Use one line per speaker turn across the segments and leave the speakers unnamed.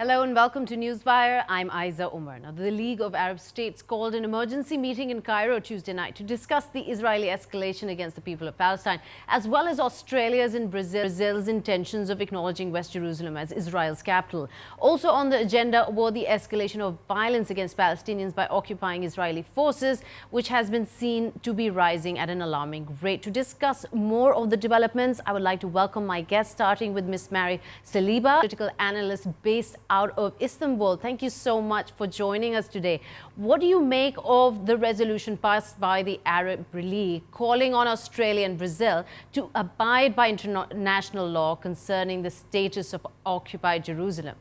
Hello and welcome to Newswire. I'm Ayza Omer. Now, the League of Arab States called an emergency meeting in Cairo Tuesday night to discuss the Israeli escalation against the people of Palestine, as well as Australia's and Brazil's intentions of acknowledging West Jerusalem as Israel's capital. Also on the agenda were the escalation of violence against Palestinians by occupying Israeli forces, which has been seen to be rising at an alarming rate. To discuss more of the developments, I would like to welcome my guests, starting with Ms. Mary Saliba, political analyst based out of Istanbul. Thank you so much for joining us today. What do you make of the resolution passed by the Arab League calling on Australia and Brazil to abide by international law concerning the status of occupied Jerusalem?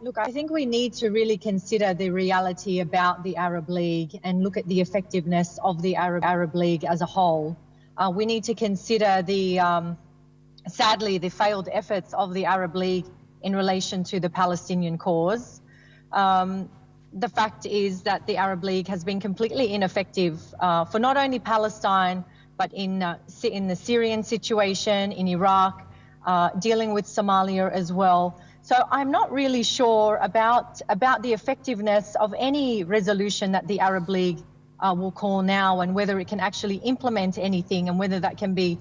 Look, I think we need to really consider the reality about the Arab League and look at the effectiveness of the Arab League as a whole. We need to consider sadly, the failed efforts of the Arab League in relation to the Palestinian cause. The fact is that the Arab League has been completely ineffective for not only Palestine, but in the Syrian situation, in Iraq, dealing with Somalia as well. So I'm not really sure about the effectiveness of any resolution that the Arab League will call now, and whether it can actually implement anything, and whether that can be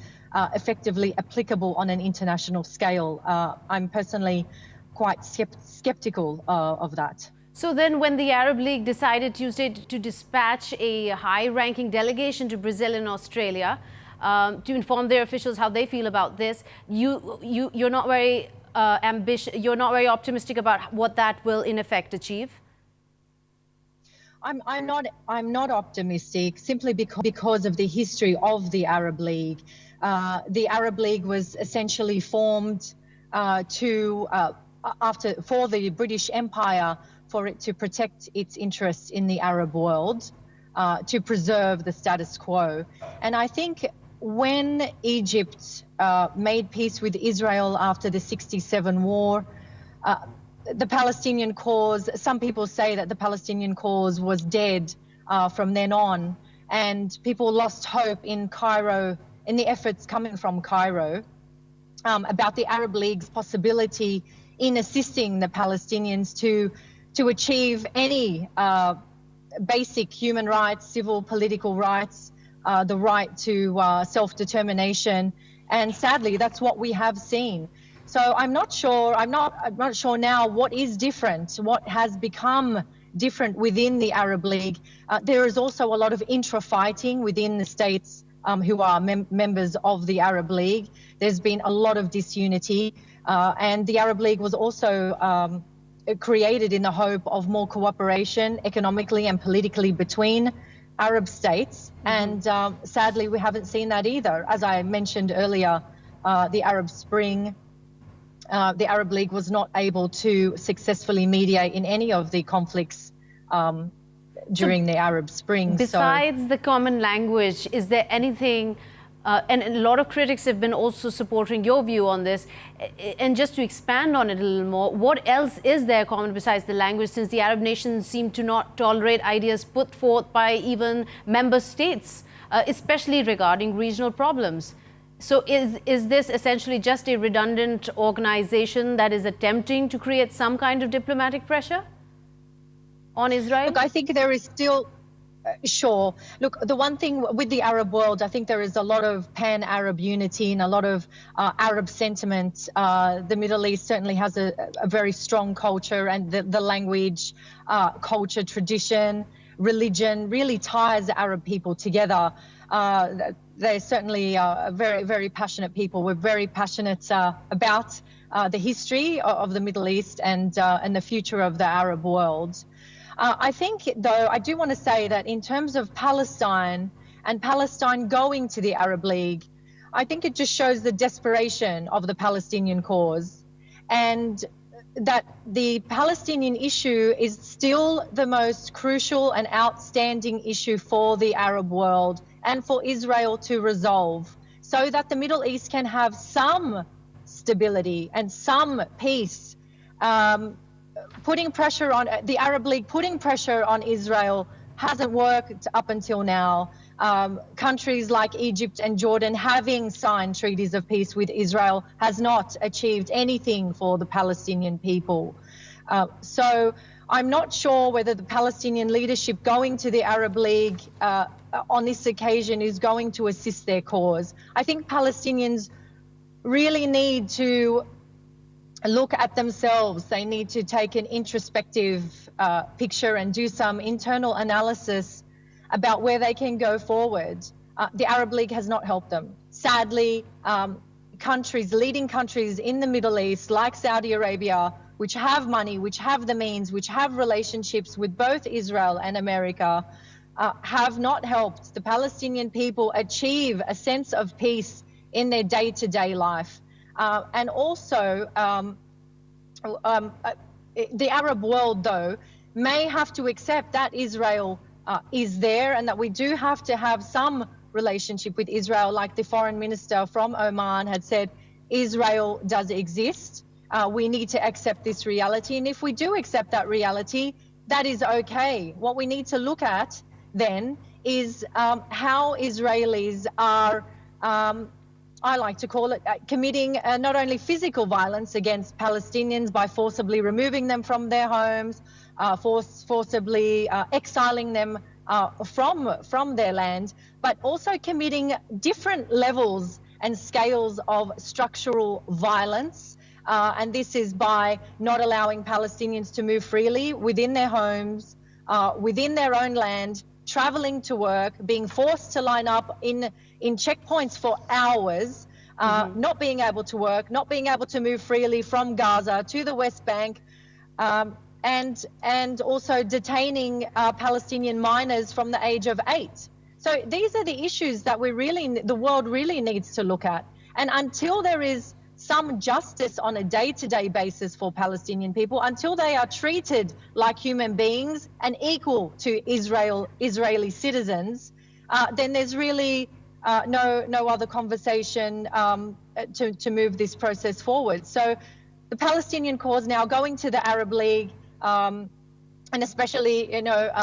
effectively applicable on an international scale. I'm personally quite skeptical of that.
So then when the Arab League decided Tuesday to dispatch a high-ranking delegation to Brazil and Australia to inform their officials how they feel about this, you're not very you're not very optimistic about what that will in effect achieve?
I'm not optimistic, simply because of the history of the Arab League. The Arab League was essentially formed for the British Empire, for it to protect its interests in the Arab world, to preserve the status quo. And I think when Egypt made peace with Israel after the '67 war, the Palestinian cause, some people say that the Palestinian cause was dead from then on, and people lost hope in Cairo, in the efforts coming from Cairo, about the Arab League's possibility in assisting the Palestinians to achieve any basic human rights, civil, political rights, the right to self-determination. And sadly, that's what we have seen. So I'm not sure now what is different, what has become different within the Arab League. There is also a lot of intra-fighting within the states who are members of the Arab League. There's been a lot of disunity, and the Arab League was also created in the hope of more cooperation economically and politically between Arab states. And sadly, we haven't seen that either. As I mentioned earlier, the Arab Spring, the Arab League was not able to successfully mediate in any of the conflicts during the Arab Spring.
Besides the common language, is there anything, and a lot of critics have been also supporting your view on this, and just to expand on it a little more, what else is there common besides the language, since the Arab nations seem to not tolerate ideas put forth by even member states, especially regarding regional problems? So is this essentially just a redundant organization that is attempting to create some kind of diplomatic pressure on Israel?
Look, I think there is still, sure. Look, the one thing with the Arab world, I think there is a lot of pan-Arab unity and a lot of Arab sentiment. The Middle East certainly has a very strong culture, and the language, culture, tradition, religion really ties the Arab people together. They're certainly very, very passionate people. We're very passionate about the history of the Middle East and the future of the Arab world. I think, though, I do want to say that in terms of Palestine and Palestine going to the Arab League, I think it just shows the desperation of the Palestinian cause, and that the Palestinian issue is still the most crucial and outstanding issue for the Arab world and for Israel to resolve, so that the Middle East can have some stability and some peace. Putting pressure on the Arab League, putting pressure on Israel hasn't worked up until now. Countries like Egypt and Jordan having signed treaties of peace with Israel has not achieved anything for the Palestinian people. So I'm not sure whether the Palestinian leadership going to the Arab League on this occasion is going to assist their cause. I think Palestinians really need to look at themselves. They need to take an introspective picture and do some internal analysis about where they can go forward. The Arab League has not helped them. Sadly, leading countries in the Middle East like Saudi Arabia, which have money, which have the means, which have relationships with both Israel and America, have not helped the Palestinian people achieve a sense of peace in their day-to-day life. And also, the Arab world, though, may have to accept that Israel is there and that we do have to have some relationship with Israel. Like the foreign minister from Oman had said, Israel does exist. We need to accept this reality. And if we do accept that reality, that is okay. What we need to look at then is how Israelis are, I like to call it, committing not only physical violence against Palestinians by forcibly removing them from their homes, forcibly exiling them from their land, but also committing different levels and scales of structural violence. And this is by not allowing Palestinians to move freely within their homes, within their own land, traveling to work, being forced to line up in checkpoints for hours, not being able to work, not being able to move freely from Gaza to the West Bank, and also detaining Palestinian minors from the age of 8. So these are the issues that the world really needs to look at. And until there is some justice on a day-to-day basis for Palestinian people, until they are treated like human beings and equal to Israeli citizens, then there's really no other conversation to move this process forward. So the Palestinian cause now going to the Arab League, and especially,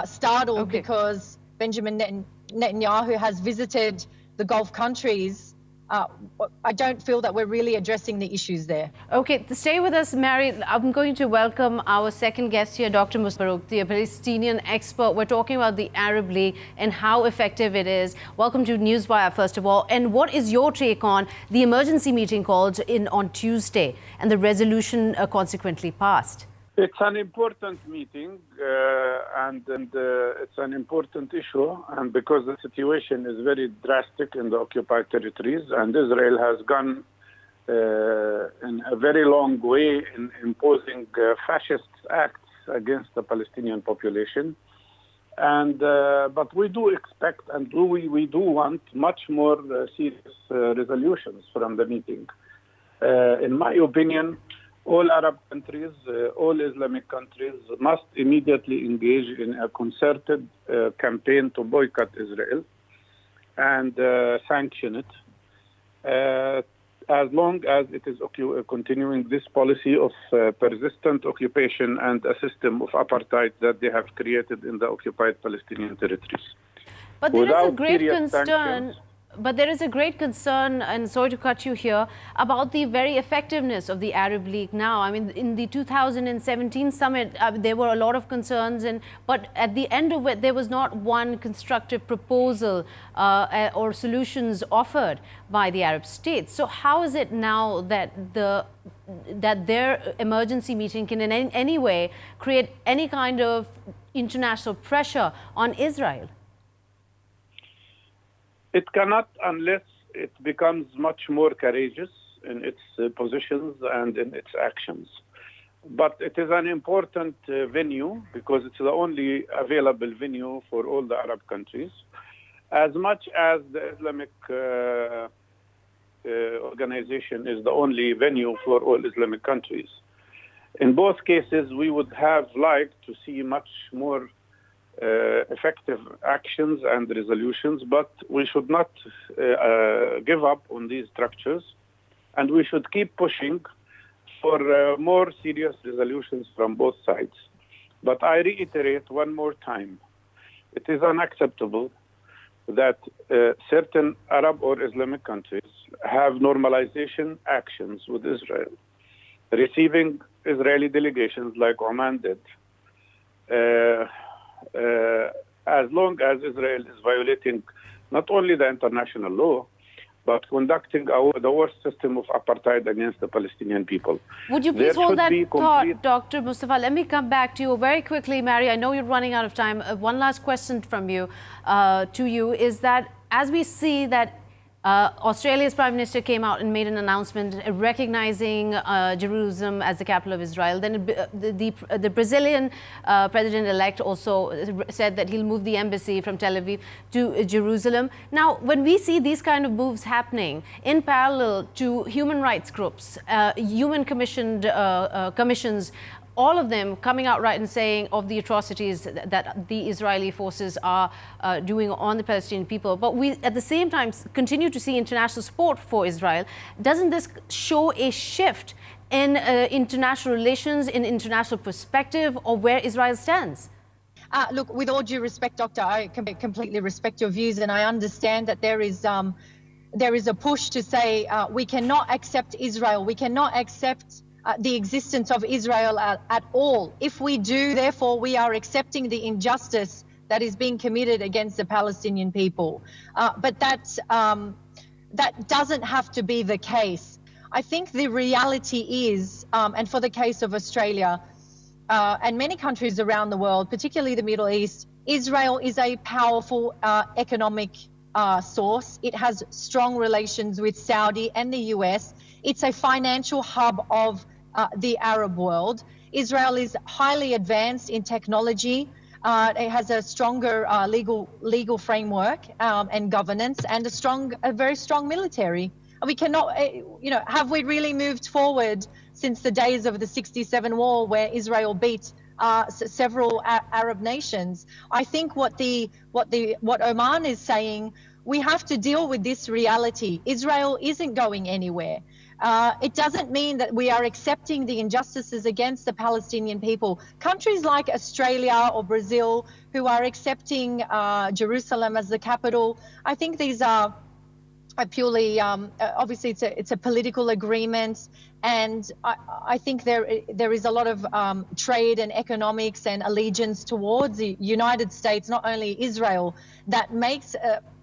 startled because Benjamin Netanyahu has visited the Gulf countries. I don't feel that we're really addressing the issues there.
Okay, stay with us, Mary. I'm going to welcome our second guest here, Dr. Barouk, the Palestinian expert. We're talking about the Arab League and how effective it is. Welcome to Newswire, first of all. And what is your take on the emergency meeting called in on Tuesday and the resolution consequently passed?
It's an important meeting and it's an important issue, and because the situation is very drastic in the occupied territories, and Israel has gone in a very long way in imposing fascist acts against the Palestinian population. And but we do expect and we do want much more serious resolutions from the meeting. In my opinion, all Arab countries, all Islamic countries must immediately engage in a concerted campaign to boycott Israel and sanction it, as long as it is continuing this policy of persistent occupation and a system of apartheid that they have created in the occupied Palestinian territories.
But there is a great concern. But there is a great concern, and sorry to cut you here, about the very effectiveness of the Arab League now. I mean, in the 2017 summit, there were a lot of concerns, but at the end of it, there was not one constructive proposal or solutions offered by the Arab states. So how is it now that their emergency meeting can in any way create any kind of international pressure on Israel?
It cannot unless it becomes much more courageous in its positions and in its actions. But it is an important venue because it's the only available venue for all the Arab countries. As much as the Islamic organization is the only venue for all Islamic countries. In both cases, we would have liked to see much more effective actions and resolutions, but we should not give up on these structures, and we should keep pushing for more serious resolutions from both sides. But I reiterate one more time, it is unacceptable that certain Arab or Islamic countries have normalization actions with Israel, receiving Israeli delegations like Oman did, as long as Israel is violating not only the international law, but conducting the worst system of apartheid against the Palestinian people.
Would you please hold that thought, Dr. Mustafa? Let me come back to you very quickly, Mary. I know you're running out of time. One last question from you to you is that as we see that Australia's Prime Minister came out and made an announcement recognizing Jerusalem as the capital of Israel. Then the Brazilian president-elect also said that he'll move the embassy from Tel Aviv to Jerusalem. Now, when we see these kind of moves happening in parallel to human rights groups, commissions, all of them coming out right and saying of the atrocities that the Israeli forces are doing on the Palestinian people. But we, at the same time, continue to see international support for Israel. Doesn't this show a shift in international relations, in international perspective, or where Israel stands?
Look, with all due respect, Doctor, I completely respect your views, and I understand that there is a push to say we cannot accept Israel. We cannot accept the existence of Israel at all. If we do, therefore, we are accepting the injustice that is being committed against the Palestinian people. But that doesn't have to be the case. I think the reality is, and for the case of Australia and many countries around the world, particularly the Middle East, Israel is a powerful economic source. It has strong relations with Saudi and the US. It's a financial hub of the Arab world. Israel is highly advanced in technology. It has a stronger legal framework and governance, and a very strong military. We cannot, have we really moved forward since the days of the '67 war, where Israel beat several Arab nations? I think what Oman is saying, we have to deal with this reality. Israel isn't going anywhere. It doesn't mean that we are accepting the injustices against the Palestinian people. Countries like Australia or Brazil, who are accepting Jerusalem as the capital, I think these are purely, obviously it's a political agreement, and I think there is a lot of trade and economics and allegiance towards the United States, not only Israel, that makes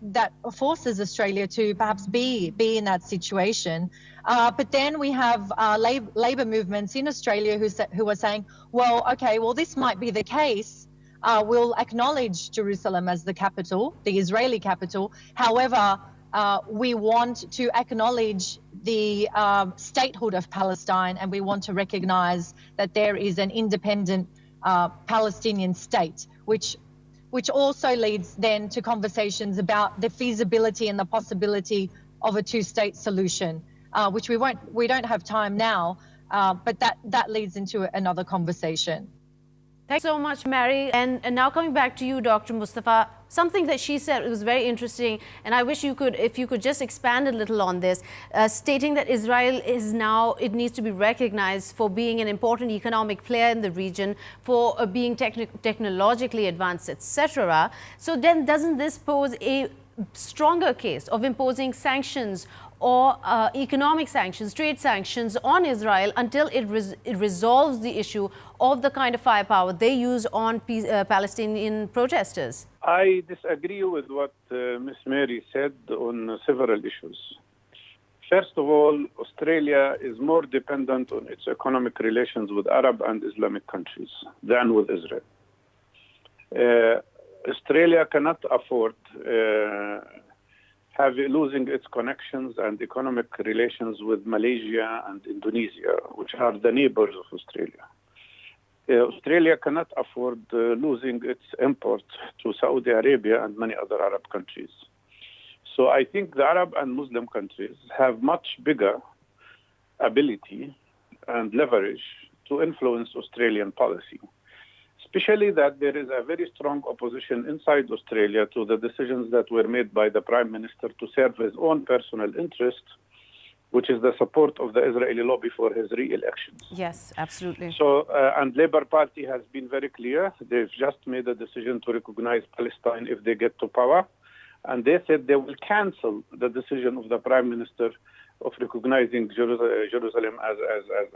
that forces Australia to perhaps be in that situation. But then we have labour movements in Australia who are saying, well, okay, well, this might be the case. We'll acknowledge Jerusalem as the capital, the Israeli capital. However, we want to acknowledge the statehood of Palestine, and we want to recognize that there is an independent Palestinian state, which also leads then to conversations about the feasibility and the possibility of a two-state solution, which we don't have time now, but that leads into another conversation.
Thanks so much, Mary. And now coming back to you, Dr. Mustafa, something that she said was very interesting, and I wish if you could just expand a little on this, stating that Israel is now, it needs to be recognized for being an important economic player in the region, for being technologically advanced, etc. So then doesn't this pose a stronger case of imposing sanctions or economic sanctions, trade sanctions on Israel until it resolves the issue of the kind of firepower they use on Palestinian protesters?
I disagree with what Ms. Mary said on several issues. First of all, Australia is more dependent on its economic relations with Arab and Islamic countries than with Israel. Australia cannot afford losing its connections and economic relations with Malaysia and Indonesia, which are the neighbors of Australia. Australia cannot afford losing its import to Saudi Arabia and many other Arab countries. So I think the Arab and Muslim countries have much bigger ability and leverage to influence Australian policy, especially that there is a very strong opposition inside Australia to the decisions that were made by the Prime Minister to serve his own personal interest which is the support of the Israeli lobby for his re-election.
Yes, absolutely.
So, and Labour Party has been very clear. They've just made a decision to recognize Palestine if they get to power. And they said they will cancel the decision of the Prime Minister of recognizing Jerusalem as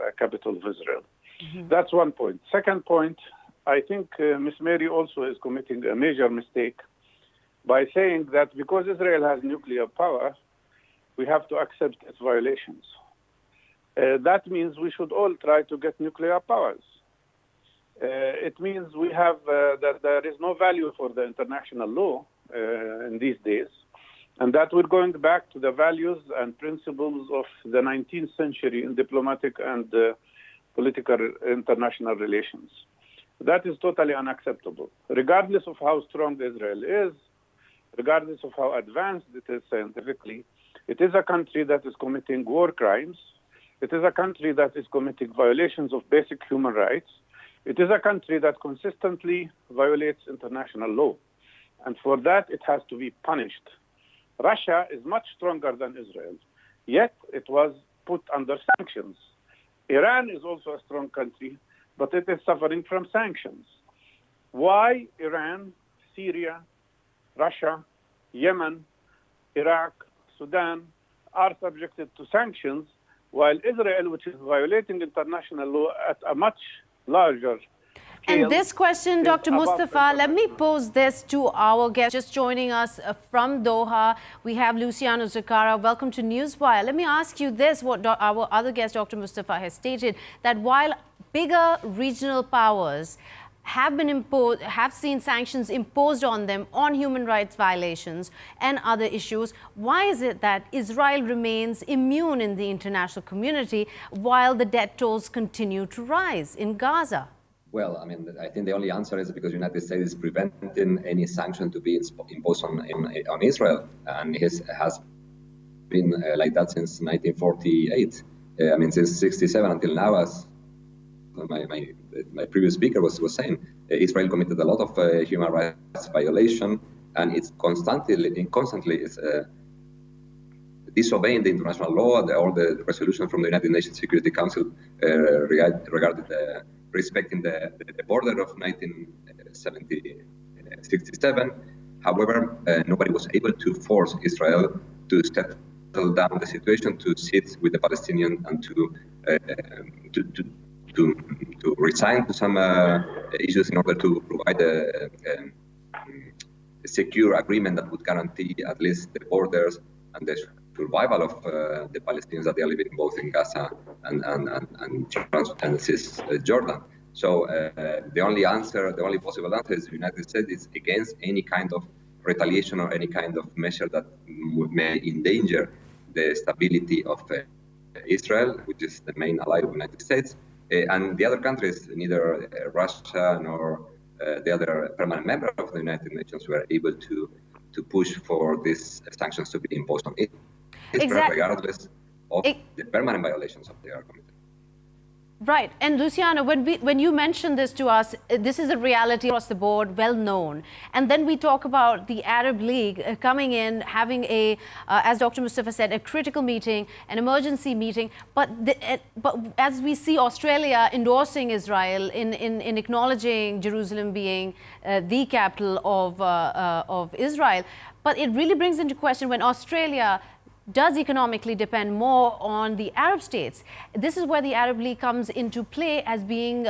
a capital of Israel. Mm-hmm. That's one point. Second point, I think Ms. Mary also is committing a major mistake by saying that because Israel has nuclear power, we have to accept its violations. That means we should all try to get nuclear powers. It means we have that there is no value for the international law in these days, and that we're going back to the values and principles of the 19th century in diplomatic and political international relations. That is totally unacceptable. Regardless of how strong Israel is, regardless of how advanced it is scientifically, it is a country that is committing war crimes. It is a country that is committing violations of basic human rights. It is a country that consistently violates international law. And for that, it has to be punished. Russia is much stronger than Israel, yet it was put under sanctions. Iran is also a strong country, but it is suffering from sanctions. Why Iran, Syria, Russia, Yemen, Iraq, Sudan are subjected to sanctions, while Israel, which is violating international law at a much larger scale.
And this question, Dr. Mustafa, let me pose this to our guest just joining us from Doha. We have Luciano Zaccara. Welcome to Newswire. Let me ask you this, what our other guest, Dr. Mustafa, has stated, that while bigger regional powers have seen sanctions imposed on them on human rights violations and other issues, why is it that Israel remains immune in the international community while the death tolls continue to rise in Gaza?
Well, I mean, I think the only answer is because the United States is preventing any sanction to be imposed on Israel, and it has been like that since 1948. I mean, since 1967 until now, as my previous speaker was saying, Israel committed a lot of human rights violation, and it's constantly is disobeying the international law, all the resolution from the United Nations Security Council regarding respecting the border of 1967. However, nobody was able to force Israel to settle down the situation, to sit with the Palestinians, and to resign to some issues in order to provide a secure agreement that would guarantee at least the borders and the survival of the Palestinians that they are living both in Gaza and Cisjordan. So the only possible answer is the United States is against any kind of retaliation or any kind of measure that may endanger the stability of Israel, which is the main ally of the United States. And the other countries, neither Russia nor the other permanent member of the United Nations, were able to push for these sanctions to be imposed on Israel, regardless of the permanent violations of their commitment.
Right. And Luciano, when you mentioned this to us, this is a reality across the board, well known. And then we talk about the Arab League coming in, having as Dr. Mustafa said, a critical meeting, an emergency meeting. But as we see Australia endorsing Israel in acknowledging Jerusalem being the capital of Israel, but it really brings into question when Australia does economically depend more on the Arab states. This is where the Arab League comes into play as being,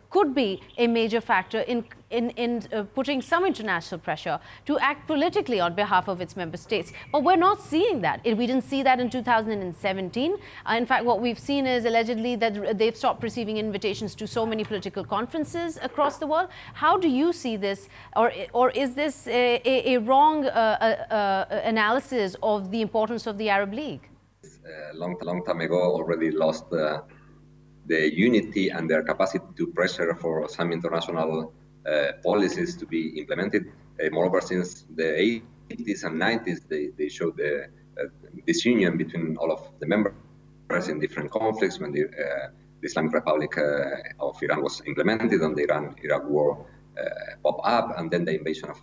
could be a major factor in putting some international pressure to act politically on behalf of its member states. But we're not seeing that. We didn't see that in 2017. In fact, what we've seen is allegedly that they've stopped receiving invitations to so many political conferences across the world. How do you see this? Or is this a wrong analysis of the importance of the Arab League?
A long time ago already lost the unity and their capacity to pressure for some international policies to be implemented. Moreover, since the 80s and 90s, they showed the disunion between all of the members in different conflicts when the Islamic Republic of Iran was implemented and the Iran-Iraq war popped up, and then the invasion of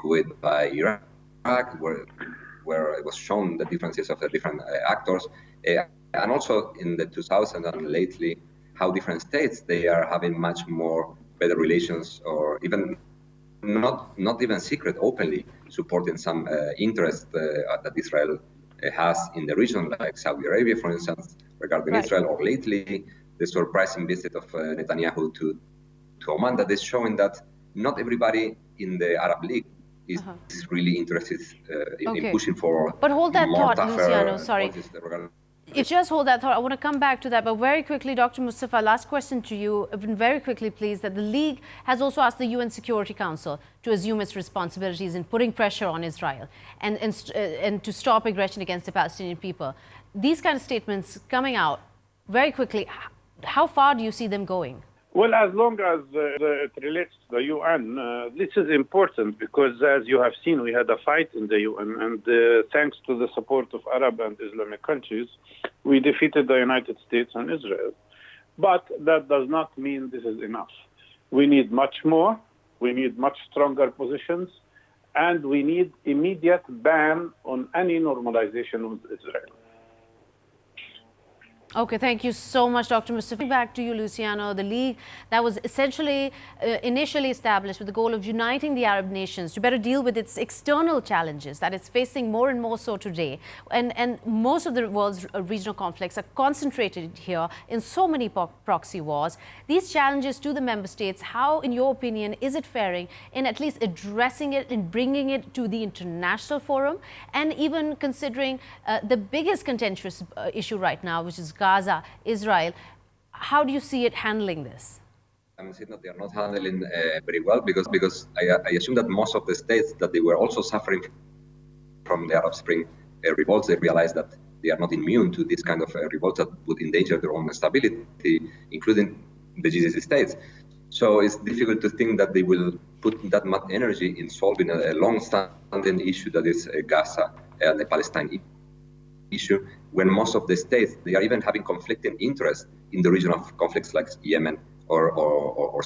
Kuwait by Iraq, where where it was shown the differences of the different actors, and also in the 2000s and lately, how different states, they are having much more better relations, or even not even secret, openly supporting some interests that Israel has in the region, like Saudi Arabia, for instance, regarding Israel, or lately the surprising visit of Netanyahu to Oman, that is showing that not everybody in the Arab League is really interested in pushing for.
But hold that
more
thought, Luciano, sorry. If just hold that thought, I want to come back to that, but very quickly, Dr. Mustafa, last question to you, very quickly, please, that the League has also asked the UN Security Council to assume its responsibilities in putting pressure on Israel and to stop aggression against the Palestinian people. These kind of statements coming out very quickly, how far do you see them going?
Well, as long as it relates to the UN, this is important because, as you have seen, we had a fight in the UN, and thanks to the support of Arab and Islamic countries, we defeated the United States and Israel. But that does not mean this is enough. We need much more. We need much stronger positions, and we need immediate ban on any normalization with Israel.
Okay, thank you so much, Dr. Mustafa. Back to you, Luciano. The League that was essentially initially established with the goal of uniting the Arab nations to better deal with its external challenges that it's facing more and more so today. And most of the world's regional conflicts are concentrated here in so many proxy wars. These challenges to the member states, how, in your opinion, is it faring in at least addressing it and bringing it to the international forum, and even considering the biggest contentious issue right now, which is Gaza, Israel? How do you see it handling this?
I'm saying that they are not handling very well because I assume that most of the states that they were also suffering from the Arab Spring revolts, they realized that they are not immune to this kind of revolts that would endanger their own stability, including the GCC states. So it's difficult to think that they will put that much energy in solving a long-standing issue that is Gaza and the Palestine issue, when most of the states, they are even having conflicting interests in the region of conflicts like Yemen or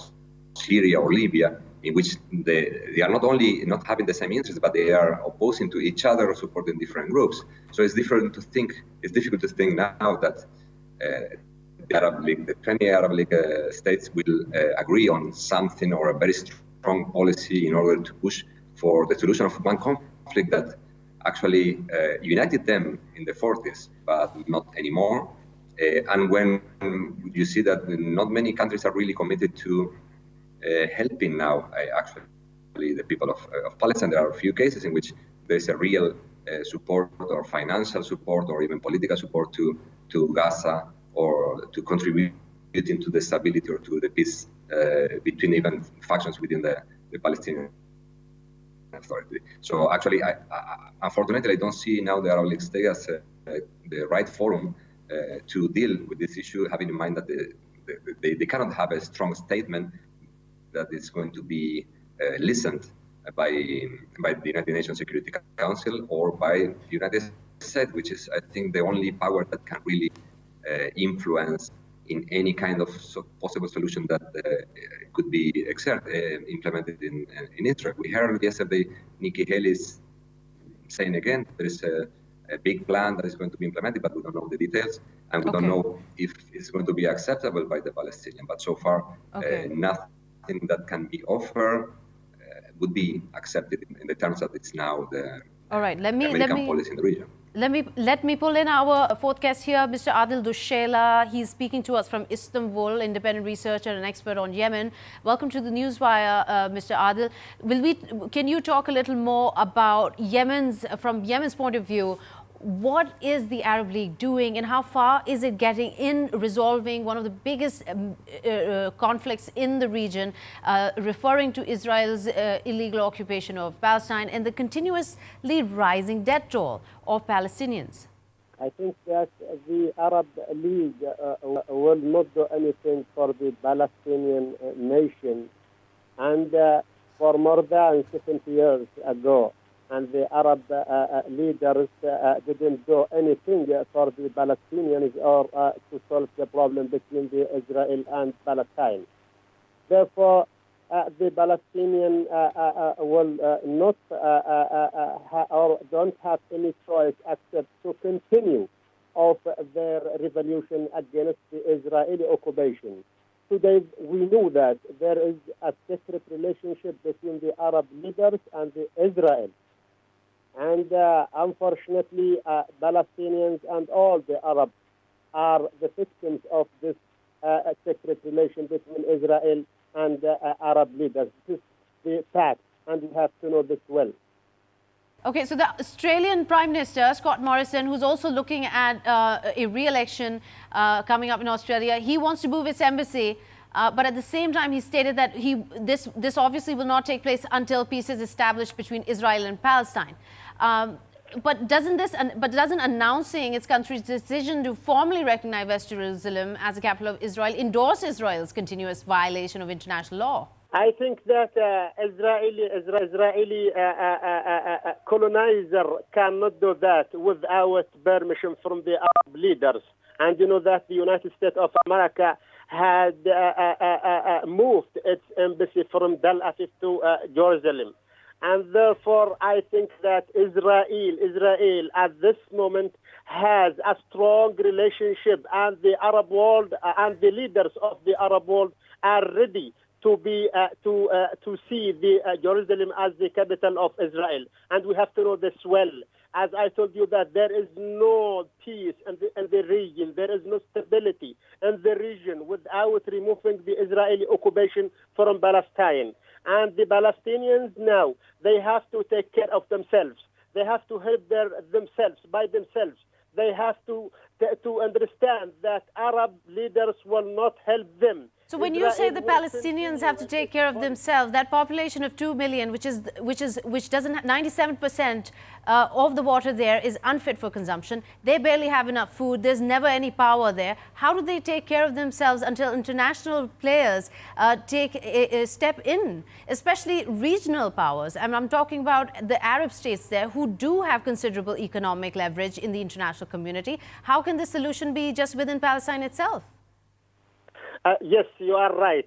Syria or Libya, in which they are not only not having the same interests, but they are opposing to each other or supporting different groups. So it's difficult to think now that the Arab League, the 20 Arab League states will agree on something or a very strong policy in order to push for the solution of one conflict that actually united them in the 40s, but not anymore. And when you see that not many countries are really committed to helping now, actually, the people of Palestine, there are a few cases in which there's a real support or financial support or even political support to Gaza, or to contributing to the stability or to the peace between even factions within the Palestinian Authority. So actually, unfortunately, I don't see now the Arab League state as the right forum to deal with this issue, having in mind that they cannot have a strong statement that is going to be listened by the United Nations Security Council or by the United States, which is, I think, the only power that can really influence in any kind of possible solution that could be implemented in Israel. We heard yesterday Nikki Haley saying again there is a big plan that is going to be implemented, but we don't know the details, and we don't know if it's going to be acceptable by the Palestinians. But so far, nothing that can be offered would be accepted in the terms that it's now the American policy in the region.
Let me pull in our fourth guest here, Mr. Adil Dushela. He's speaking to us from Istanbul, independent researcher and expert on Yemen. Welcome to the Newswire, Mr. Adil. Can you talk a little more about from Yemen's point of view, what is the Arab League doing and how far is it getting in resolving one of the biggest conflicts in the region, referring to Israel's illegal occupation of Palestine and the continuously rising death toll of Palestinians?
I think that the Arab League will not do anything for the Palestinian nation. And for more than 70 years ago, and the Arab leaders didn't do anything for the Palestinians or to solve the problem between Israel and Palestine. Therefore, the Palestinian will not or don't have any choice except to continue of their revolution against the Israeli occupation. Today, we know that there is a secret relationship between the Arab leaders and the Israel. And unfortunately, Palestinians and all the Arabs are the victims of this secret relation between Israel and Arab leaders. This is the fact, and we have to know this well.
Okay, so the Australian Prime Minister, Scott Morrison, who's also looking at a re-election coming up in Australia, he wants to move its embassy, but at the same time he stated that this obviously will not take place until peace is established between Israel and Palestine. But doesn't announcing its country's decision to formally recognize West Jerusalem as the capital of Israel endorse Israel's continuous violation of international law?
I think that Israeli colonizer cannot do that without permission from the Arab leaders. And you know that the United States of America had moved its embassy from Tel Aviv to Jerusalem. And therefore, I think that Israel at this moment has a strong relationship, and the Arab world and the leaders of the Arab world are ready to be to see the Jerusalem as the capital of Israel. And we have to know this well. As I told you, that there is no peace in the region, there is no stability in the region without removing the Israeli occupation from Palestine. And the Palestinians now, they have to take care of themselves. They have to help themselves by themselves. They have to understand that Arab leaders will not help them.
So when you say the Palestinians have to take care of themselves, that population of 2 million, which doesn't 97% of the water there is unfit for consumption. They barely have enough food. There's never any power there. How do they take care of themselves until international players take a step in, especially regional powers? And I'm talking about the Arab states there who do have considerable economic leverage in the international community. How can the solution be just within Palestine itself?
Yes, you are right.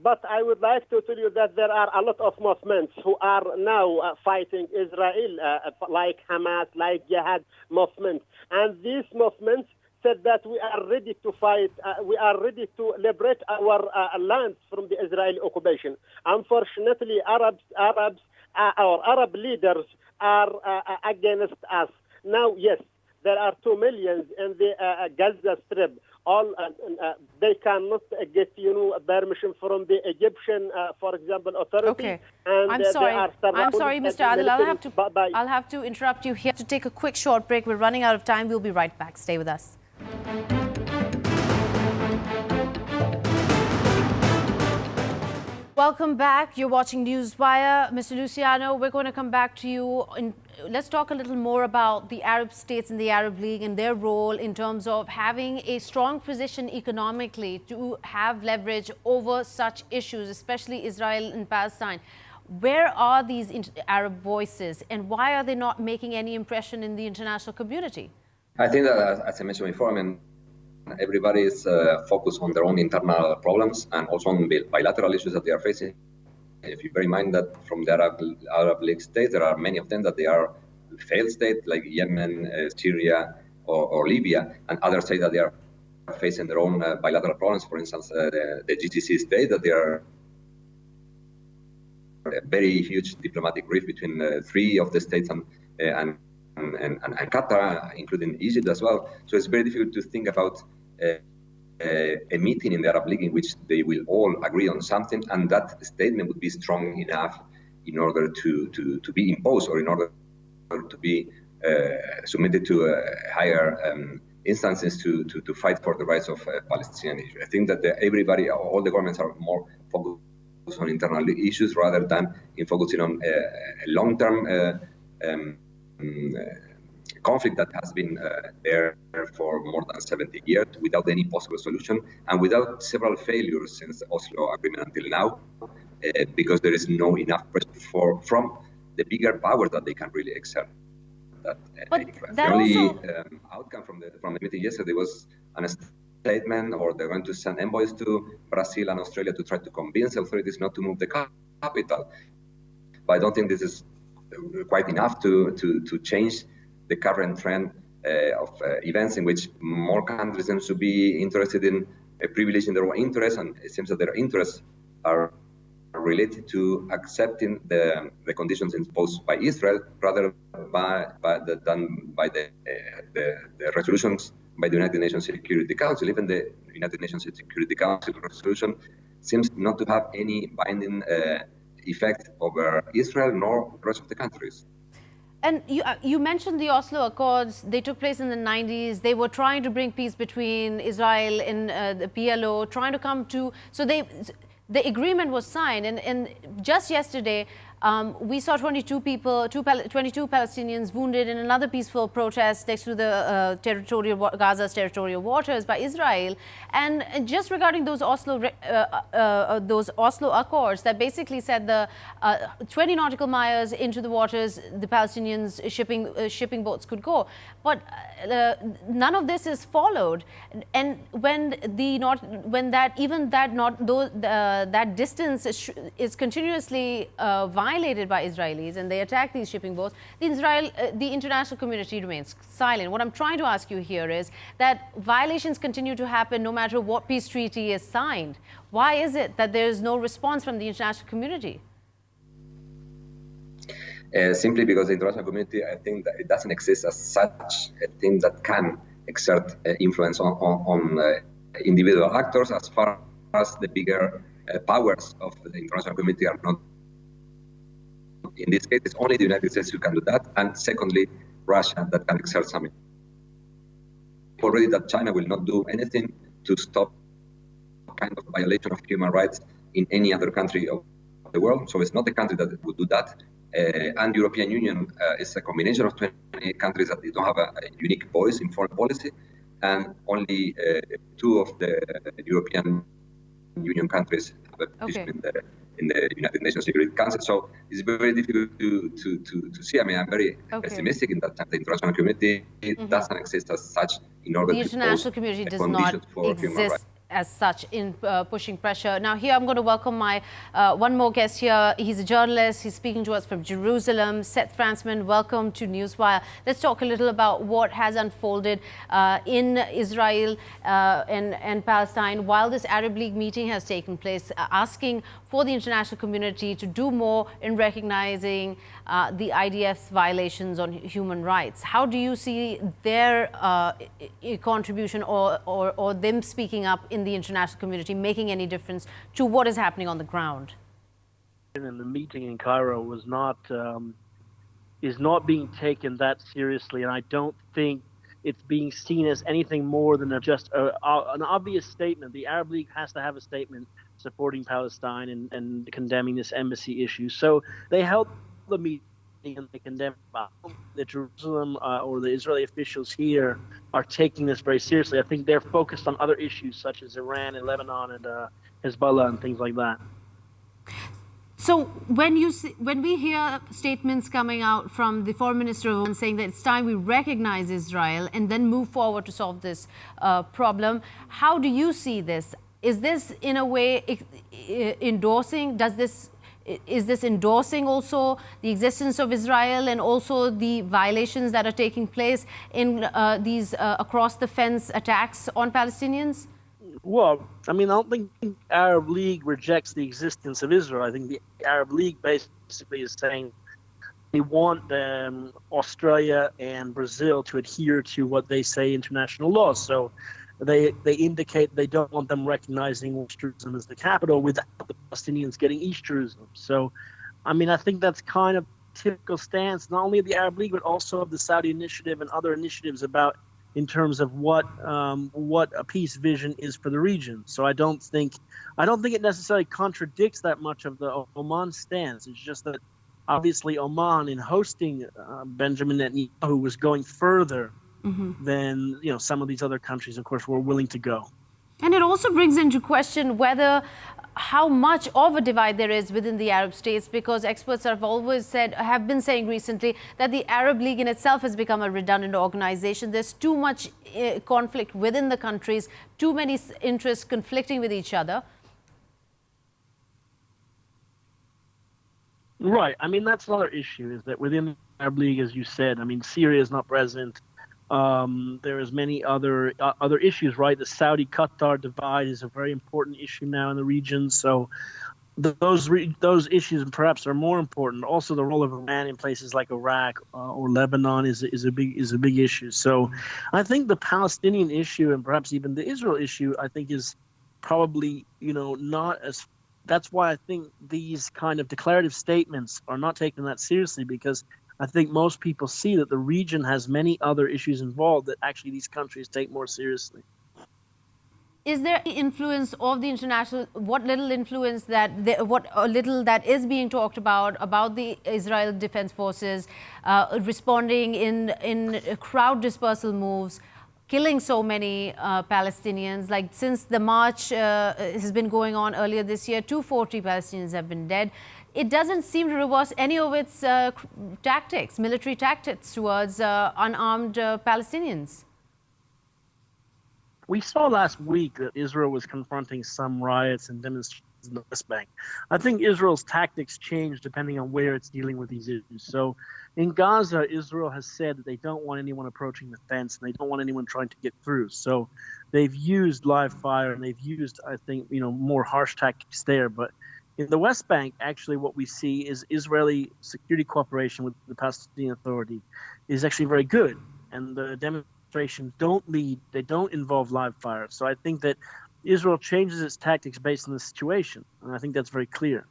But I would like to tell you that there are a lot of movements who are now fighting Israel, like Hamas, like Jihad movement. And these movements said that we are ready to fight, we are ready to liberate our lands from the Israeli occupation. Unfortunately, our Arab leaders are against us. Now, yes, there are 2 million in the Gaza Strip. They cannot get, permission from the Egyptian, for example, authority.
Okay.
And
I'm sorry, Mr. Adil. I'll have to interrupt you here to take a quick short break. We're running out of time. We'll be right back. Stay with us. Welcome back. You're watching Newswire. Mr. Luciano, we're going to come back to you. Let's talk a little more about the Arab states and the Arab League and their role in terms of having a strong position economically to have leverage over such issues, especially Israel and Palestine. Where are these Arab voices and why are they not making any impression in the international community?
I think that, as I mentioned before, everybody is focused on their own internal problems and also on bilateral issues that they are facing. If you bear in mind that from the Arab League states, there are many of them that they are failed states like Yemen, Syria, or Libya, and others say that they are facing their own bilateral problems. For instance, the GCC state, that they are a very huge diplomatic rift between 3 of the states and Qatar, including Egypt as well. So it's very difficult to think about a meeting in the Arab League in which they will all agree on something, and that statement would be strong enough in order to be imposed or in order to be submitted to higher instances to fight for the rights of Palestinians. I think that all the governments are more focused on internal issues rather than in focusing on a long-term conflict that has been there for more than 70 years without any possible solution and without several failures since the Oslo Agreement until now, because there is no enough pressure from the bigger powers that they can really exert that influence. The only outcome from the meeting yesterday was an statement, or they're going to send envoys to Brazil and Australia to try to convince authorities not to move the capital. But I don't think this is quite enough to change the current trend of events in which more countries seem to be interested in privileging their own interests, and it seems that their interests are related to accepting the conditions imposed by Israel rather than by the resolutions by the United Nations Security Council. Even the United Nations Security Council resolution seems not to have any binding effect over Israel nor the rest of the countries.
And you mentioned the Oslo Accords. They took place in the 90s. They were trying to bring peace between Israel and the PLO, trying to come to... So the agreement was signed. And just yesterday, we saw 22 Palestinians wounded in another peaceful protest next to the Gaza's territorial waters by Israel. And just regarding those Oslo Accords that basically said the 20 nautical miles into the waters the Palestinians shipping boats could go. But none of this is followed. And when that distance is continuously violated by Israelis and they attack these shipping boats, the international community remains silent. What I'm trying to ask you here is that violations continue to happen no matter what peace treaty is signed. Why is it that there is no response from the international community?
Simply because the international community, I think that it doesn't exist as such a thing that can exert influence on individual actors, as far as the bigger powers of the international community are not. In this case, it's only the United States who can do that, and secondly, Russia that can exert some. Already that China will not do anything to stop kind of violation of human rights in any other country of the world. So it's not the country that would do that. And the European Union is a combination of 28 countries that don't have a unique voice in foreign policy, and only 2 of the European Union countries have a position in the United Nations Security Council. So it's very difficult to see. I mean, I'm very pessimistic in that the international community doesn't exist as such in order
the
to
international community does not exist as such in pushing pressure. Now here I'm going to welcome my one more guest here. He's a journalist. He's speaking to us from Jerusalem. Seth Fransman, welcome to Newswire. Let's talk a little about what has unfolded in Israel and Palestine while this Arab League meeting has taken place, asking for the international community to do more in recognizing the IDF's violations on human rights. How do you see their contribution or them speaking up in the international community making any difference to what is happening on the ground?
And the meeting in Cairo was is not being taken that seriously, and I don't think it's being seen as anything more than just an obvious statement. The Arab League has to have a statement supporting Palestine and condemning this embassy issue. So they held the meeting and they condemned the Jerusalem or the Israeli officials here are taking this very seriously. I think they're focused on other issues such as Iran and Lebanon and Hezbollah and things like that.
So when we hear statements coming out from the foreign minister saying that it's time we recognize Israel and then move forward to solve this problem, how do you see this? Is this in a way endorsing? Is this endorsing also the existence of Israel and also the violations that are taking place in these across-the-fence attacks on Palestinians?
Well, I mean, I don't think the Arab League rejects the existence of Israel. I think the Arab League basically is saying they want Australia and Brazil to adhere to what they say international law. So they indicate they don't want them recognizing West Jerusalem as the capital without the Palestinians getting East Jerusalem. So, I mean, I think that's kind of typical stance, not only of the Arab League, but also of the Saudi Initiative and other initiatives in terms of what a peace vision is for the region. So I don't think it necessarily contradicts that much of the Oman stance. It's just that obviously Oman, in hosting Benjamin Netanyahu, was going further than some of these other countries, of course, were willing to go.
And it also brings into question whether how much of a divide there is within the Arab states, because experts have been saying recently that the Arab League in itself has become a redundant organization. There's too much conflict within the countries, too many interests conflicting with each other.
Right. I mean, that's another issue, is that within the Arab League, as you said, I mean, Syria is not present. There is many other issues, right? The Saudi-Qatar divide is a very important issue now in the region. So those issues perhaps are more important. Also, the role of Iran in places like Iraq or Lebanon is a big issue. So I think the Palestinian issue, and perhaps even the Israel issue, I think is probably, not as. That's why I think these kind of declarative statements are not taken that seriously, because I think most people see that the region has many other issues involved that actually these countries take more seriously.
Is there influence of the international, what little influence that is being talked about the Israel Defense Forces responding in crowd dispersal moves, killing so many Palestinians? Like, since the march has been going on earlier this year, 240 Palestinians have been dead. It doesn't seem to reverse any of its military tactics towards unarmed Palestinians.
We saw last week that Israel was confronting some riots and demonstrations in the West Bank. I think Israel's tactics change depending on where it's dealing with these issues. So in Gaza, Israel has said that they don't want anyone approaching the fence and they don't want anyone trying to get through. So they've used live fire and they've used, I think, more harsh tactics there. But in the West Bank, actually what we see is Israeli security cooperation with the Palestinian Authority is actually very good. And the demonstrations they don't involve live fire. So I think that Israel changes its tactics based on the situation. And I think that's very clear.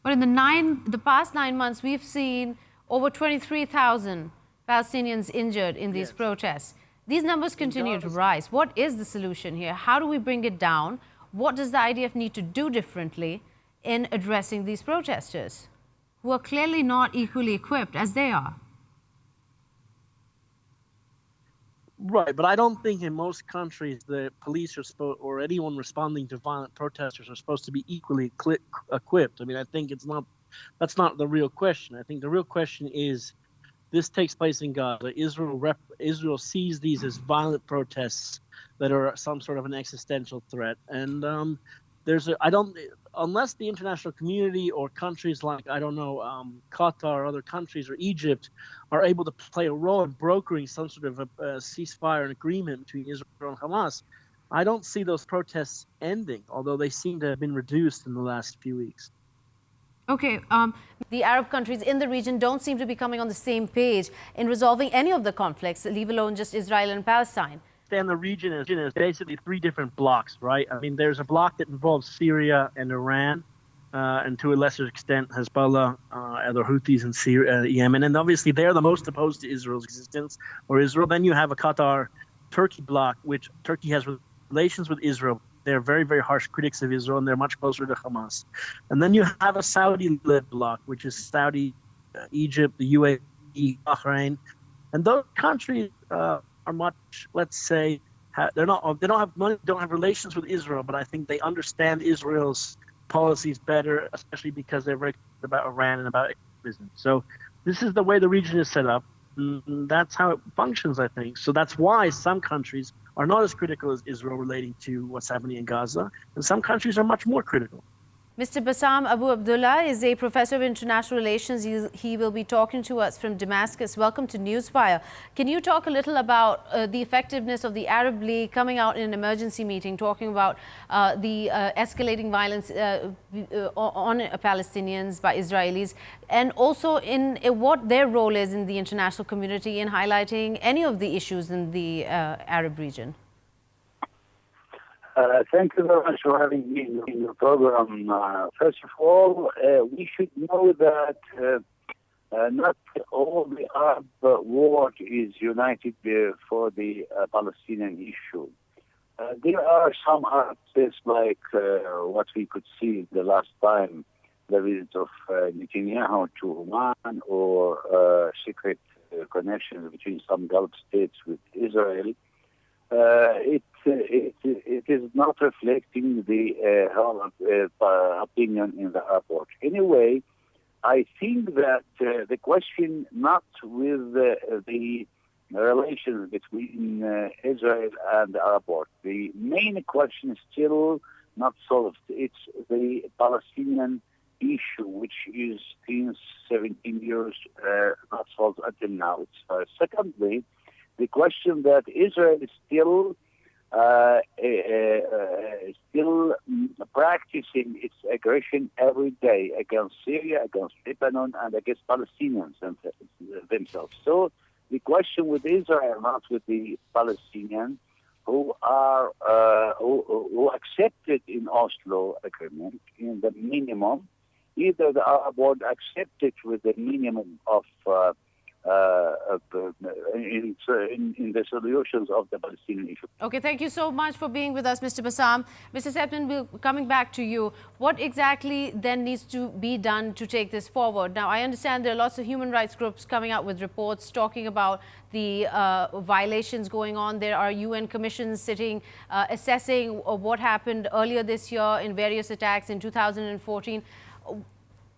But in the past 9 months, we've seen over 23,000 Palestinians injured in these protests. These numbers continue to rise. What is the solution here? How do we bring it down? What does the IDF need to do differently in addressing these protesters, who are clearly not equally equipped as they are?
Right, but I don't think in most countries the police or anyone responding to violent protesters are supposed to be equally equipped. I mean, I think that's not the real question. I think the real question is, this takes place in Gaza. Israel sees these as violent protests that are some sort of an existential threat, and unless the international community or countries like, Qatar or other countries or Egypt are able to play a role in brokering some sort of a ceasefire and agreement between Israel and Hamas, I don't see those protests ending, although they seem to have been reduced in the last few weeks.
Okay, the Arab countries in the region don't seem to be coming on the same page in resolving any of the conflicts, leave alone just Israel and Palestine.
And the region is basically three different blocks, right? I mean, there's a block that involves Syria and Iran, and to a lesser extent Hezbollah, the Houthis in Syria, Yemen, and obviously they're the most opposed to Israel's existence or Israel. Then you have a Qatar-Turkey block, which Turkey has relations with Israel. They're very, very harsh critics of Israel, and they're much closer to Hamas. And then you have a Saudi-led bloc, which is Saudi, Egypt, the UAE, Bahrain, and those countries are much, let's say, they don't have money, don't have relations with Israel, but I think they understand Israel's policies better, especially because they're very concerned about Iran and about business. So this is the way the region is set up. That's how it functions, I think. So that's why some countries are not as critical as Israel relating to what's happening in Gaza, and some countries are much more critical.
Mr. Bassam Abu Abdullah is a professor of international relations. He will be talking to us from Damascus. Welcome to Newsfire. Can you talk a little about the effectiveness of the Arab League coming out in an emergency meeting, talking about the escalating violence on Palestinians by Israelis, and also in what their role is in the international community in highlighting any of the issues in the Arab region?
Thank you very much for having me in your program. First of all, we should know that not all the Arab world is united for the Palestinian issue. There are some Arab states, like what we could see the last time, the visit of Netanyahu to Oman, or secret connections between some Gulf states with Israel. It it is not reflecting the whole opinion in the report. Anyway, I think that the question not with the relations between Israel and the Arab world. The main question is still not solved. It's the Palestinian issue, which is since 17 years not solved until now. Secondly, the question that Israel is still practicing its aggression every day against Syria, against Lebanon, and against Palestinians themselves. So the question with Israel, not with the Palestinians, who accepted in Oslo agreement in the minimum, either the Arab world accepted with the minimum of in the solutions of the Palestinian issue.
Okay, thank you so much for being with us, Mr. Bassam. Mr. Septon, we're coming back to you. What exactly then needs to be done to take this forward? Now, I understand there are lots of human rights groups coming out with reports talking about the violations going on. There are UN commissions sitting, assessing what happened earlier this year in various attacks in 2014.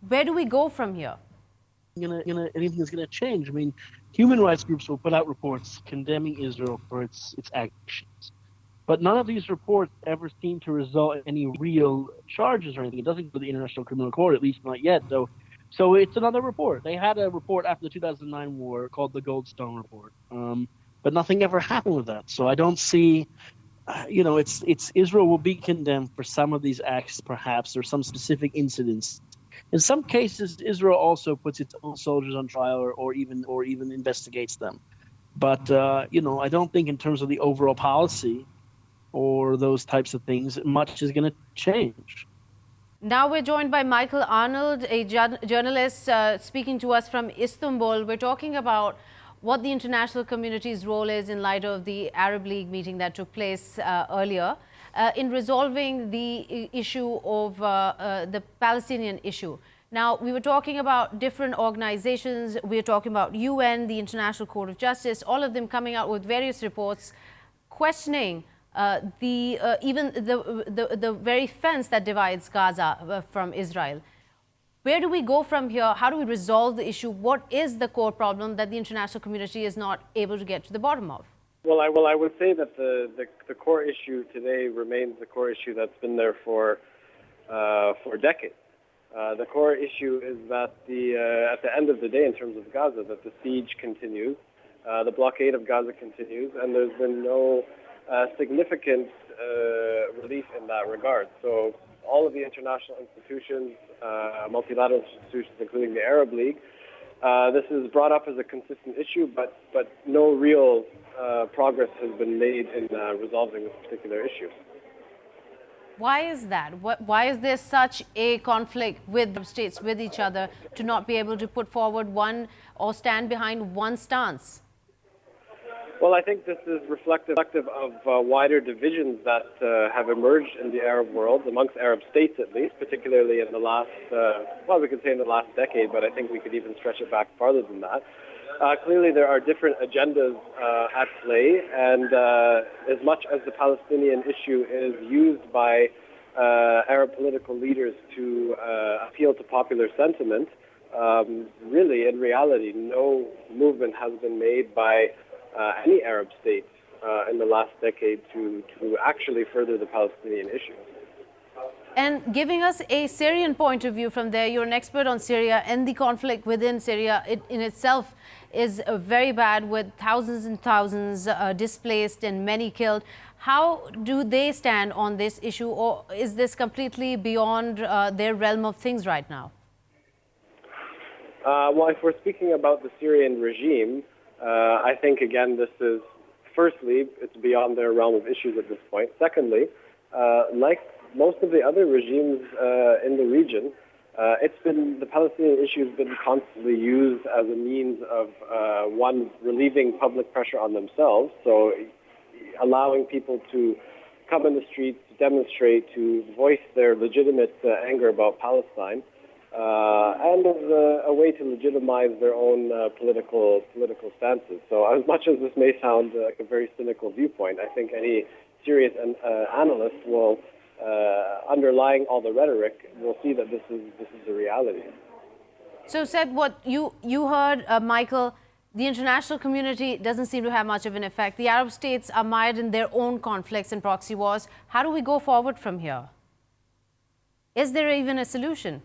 Where do we go from here?
Anything's going to change. I mean, human rights groups will put out reports condemning Israel for its actions. But none of these reports ever seem to result in any real charges or anything. It doesn't go to the International Criminal Court, at least not yet, though. So it's another report. They had a report after the 2009 war called the Goldstone Report. But nothing ever happened with that. So I don't see, it's Israel will be condemned for some of these acts, perhaps, or some specific incidents. In some cases, Israel also puts its own soldiers on trial or even investigates them. But, I don't think in terms of the overall policy or those types of things, much is going to change.
Now we're joined by Michael Arnold, a journalist speaking to us from Istanbul. We're talking about what the international community's role is in light of the Arab League meeting that took place earlier. In resolving the issue of the Palestinian issue. Now, we were talking about different organizations. We were talking about UN, the International Court of Justice, all of them coming out with various reports questioning even the very fence that divides Gaza from Israel. Where do we go from here? How do we resolve the issue? What is the core problem that the international community is not able to get to the bottom of?
Well, I would say that the core issue today remains the core issue that's been there for decades. The core issue is that at the end of the day, in terms of Gaza, that the siege continues, the blockade of Gaza continues, and there's been no significant relief in that regard. So all of the international institutions, multilateral institutions, including the Arab League, this is brought up as a consistent issue, but no real progress has been made in resolving this particular issue.
Why is that? Why is there such a conflict with states, with each other, to not be able to put forward one or stand behind one stance?
Well, I think this is reflective of wider divisions that have emerged in the Arab world, amongst Arab states at least, particularly in the last, we could say in the last decade, but I think we could even stretch it back farther than that. Clearly, there are different agendas at play, and as much as the Palestinian issue is used by Arab political leaders to appeal to popular sentiment, really, in reality, no movement has been made by any Arab state in the last decade to actually further the Palestinian issue.
And giving us a Syrian point of view from there, you're an expert on Syria and the conflict within Syria. It in itself is very bad, with thousands and thousands displaced and many killed. How do they stand on this issue, or is this completely beyond their realm of things right now?
Well, if we're speaking about the Syrian regime, I think, again, this is, firstly, it's beyond their realm of issues at this point. Secondly, like most of the other regimes in the region, the Palestinian issue has been constantly used as a means of, relieving public pressure on themselves, so allowing people to come in the streets, to demonstrate, to voice their legitimate anger about Palestine, and as a way to legitimize their own political stances. So as much as this may sound like a very cynical viewpoint, I think any serious analyst will, underlying all the rhetoric, will see that this is the reality.
So, said what you heard, Michael. The international community doesn't seem to have much of an effect. The Arab states are mired in their own conflicts and proxy wars. How do we go forward from here? Is there even a solution?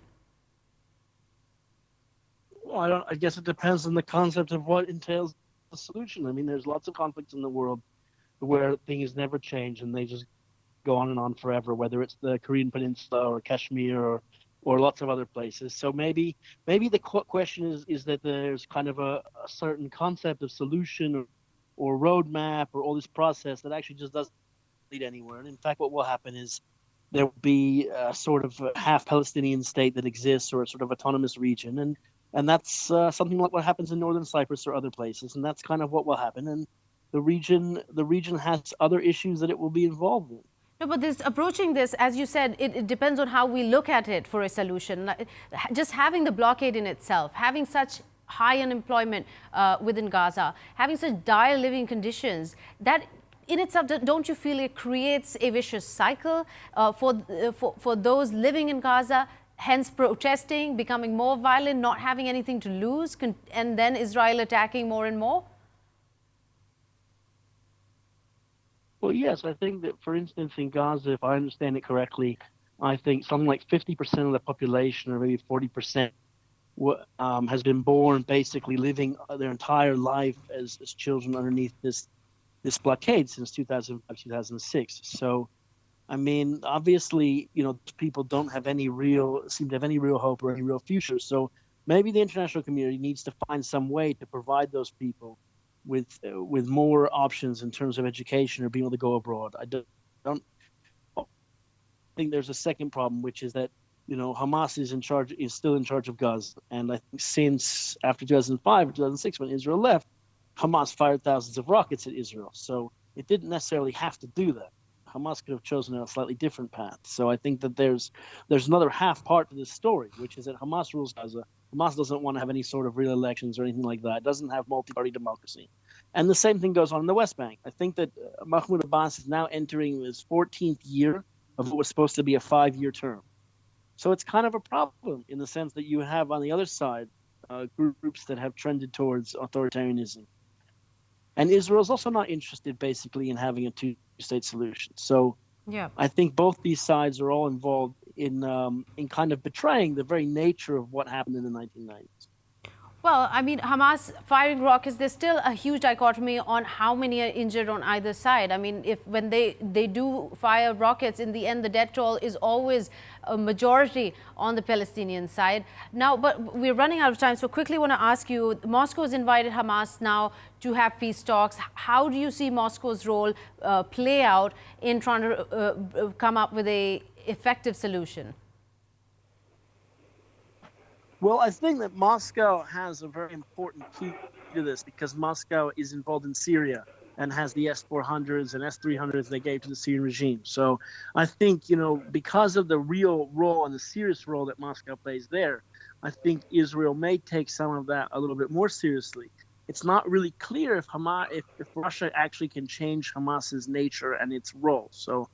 Well, I guess it depends on the concept of what entails the solution. I mean, there's lots of conflicts in the world where things never change and they just go on and on forever, whether it's the Korean Peninsula or Kashmir or lots of other places. So maybe the question is that there's kind of a certain concept of solution or roadmap or all this process that actually just doesn't lead anywhere. And in fact, what will happen is there will be a sort of half Palestinian state that exists, or a sort of autonomous region. And that's something like what happens in northern Cyprus or other places. And that's kind of what will happen. And the region has other issues that it will be involved in.
No, but approaching this, as you said, it depends on how we look at it for a solution. Just having the blockade in itself, having such high unemployment within Gaza, having such dire living conditions, that in itself, don't you feel it creates a vicious cycle for those living in Gaza, hence protesting, becoming more violent, not having anything to lose, and then Israel attacking more and more?
Well, yes, I think that, for instance, in Gaza, if I understand it correctly, I think something like 50% of the population, or maybe 40%, has been born basically living their entire life as children underneath this blockade since 2005, 2006. So, I mean, obviously, people don't have seem to have any real hope or any real future. So maybe the international community needs to find some way to provide those people with more options in terms of education or being able to go abroad. I don't think there's a second problem, which is that Hamas is still in charge of Gaza, and I think since after 2005 or 2006, when Israel left, Hamas fired thousands of rockets at Israel. So it didn't necessarily have to do that. Hamas could have chosen a slightly different path. So I think that there's another half part to this story, which is that Hamas rules Gaza. Hamas doesn't want to have any sort of real elections or anything like that. It doesn't have multi-party democracy. And the same thing goes on in the West Bank. I think that Mahmoud Abbas is now entering his 14th year of what was supposed to be a 5-year term. So it's kind of a problem in the sense that you have on the other side groups that have trended towards authoritarianism. And Israel is also not interested basically in having a two-state solution. So yeah, I think both these sides are all involved in kind of betraying the very nature of what happened in the 1990s.
Well, I mean, Hamas firing rockets, there's still a huge dichotomy on how many are injured on either side. I mean, when they do fire rockets, in the end, the death toll is always a majority on the Palestinian side. Now, but we're running out of time, so quickly want to ask you, Moscow has invited Hamas now to have peace talks. How do you see Moscow's role play out in trying to come up with an effective solution?
Well, I think that Moscow has a very important key to this, because Moscow is involved in Syria and has the S-400s and S-300s they gave to the Syrian regime. So I think, because of the real role and the serious role that Moscow plays there, I think Israel may take some of that a little bit more seriously. It's not really clear if Russia actually can change Hamas's nature and its role. So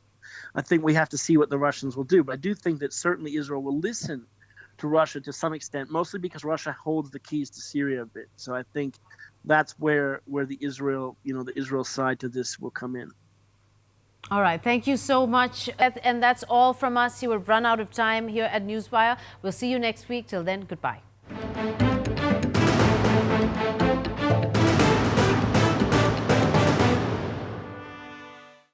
I think we have to see what the Russians will do. But I do think that certainly Israel will listen to Russia to some extent, mostly because Russia holds the keys to Syria a bit. So I think that's where the Israel side to this will come in.
All right, thank you so much. And that's all from us. You have run out of time here at Newswire. We'll see you next week. Till then, goodbye.